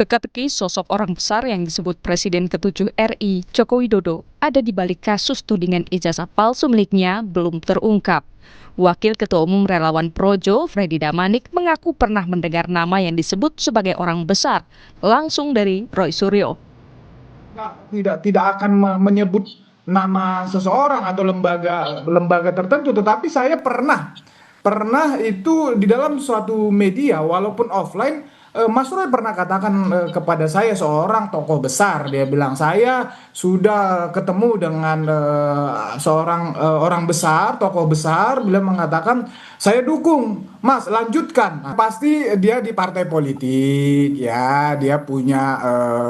Teka-teki sosok orang besar yang disebut Presiden ke-7 RI, Joko Widodo, ada di balik kasus tudingan ijazah palsu miliknya belum terungkap. Wakil Ketua Umum Relawan Projo, Freddy Damanik, mengaku pernah mendengar nama yang disebut sebagai orang besar, langsung dari Roy Suryo. Tidak akan menyebut nama seseorang atau lembaga tertentu, tetapi saya pernah itu di dalam suatu media walaupun offline. Mas Roy pernah katakan kepada saya, seorang tokoh besar, dia bilang saya sudah ketemu dengan seorang orang besar, tokoh besar, beliau mengatakan saya dukung Mas, lanjutkan. Nah, pasti dia di partai politik ya, dia punya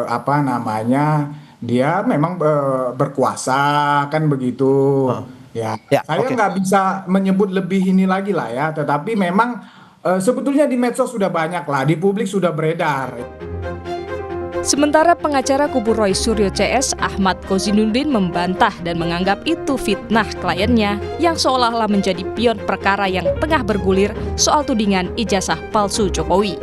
apa namanya, dia memang berkuasa kan begitu. Ya, saya nggak bisa menyebut lebih ini lagi lah ya, tetapi memang sebetulnya di medsos sudah banyak lah, di publik sudah beredar. Sementara pengacara kubu Roy Suryo CS, Ahmad Kozinuddin, membantah dan menganggap itu fitnah kliennya yang seolah-olah menjadi pion perkara yang tengah bergulir soal tudingan ijazah palsu Jokowi.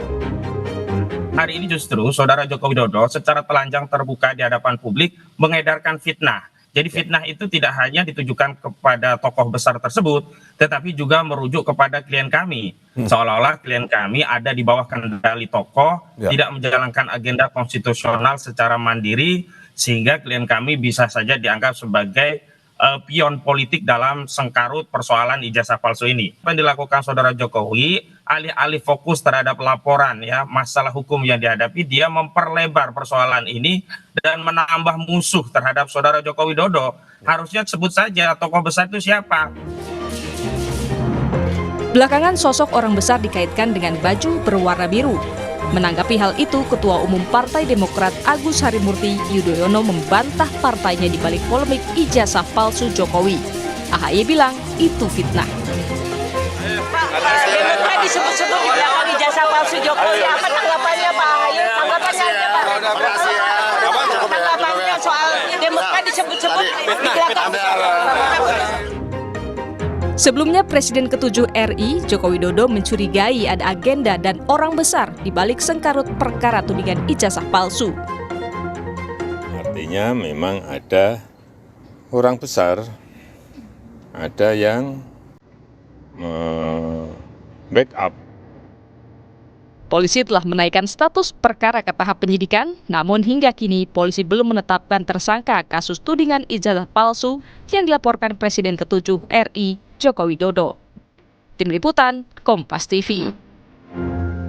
Hari ini justru Saudara Joko Widodo secara telanjang terbuka di hadapan publik mengedarkan fitnah. Jadi fitnah itu tidak hanya ditujukan kepada tokoh besar tersebut, tetapi juga merujuk kepada klien kami. Seolah-olah klien kami ada di bawah kendali tokoh, tidak menjalankan agenda konstitusional secara mandiri, sehingga klien kami bisa saja dianggap sebagai pion politik dalam sengkarut persoalan ijazah palsu ini. Apa yang dilakukan Saudara Jokowi, alih-alih fokus terhadap laporan ya masalah hukum yang dihadapi, dia memperlebar persoalan ini dan menambah musuh terhadap Saudara Joko Widodo. Harusnya sebut saja tokoh besar itu siapa. Belakangan sosok orang besar dikaitkan dengan baju berwarna biru. Menanggapi hal itu, Ketua Umum Partai Demokrat Agus Harimurti Yudhoyono membantah partainya di balik polemik ijazah palsu Jokowi. AHY bilang itu fitnah. Demokrat disebut-sebut di belakang ijazah palsu Jokowi. Apa tanggapannya Pak AHY? Tanggapannya aja Pak. Tanggapannya soal Demokrat disebut-sebut di belakang. Sebelumnya, Presiden ke-7 RI, Joko Widodo, mencurigai ada agenda dan orang besar di balik sengkarut perkara tudingan ijazah palsu. Artinya memang ada orang besar, ada yang backup. Polisi telah menaikkan status perkara ke tahap penyidikan, namun hingga kini polisi belum menetapkan tersangka kasus tudingan ijazah palsu yang dilaporkan Presiden ke-7 RI, Joko Widodo. Tim Liputan, Kompas TV.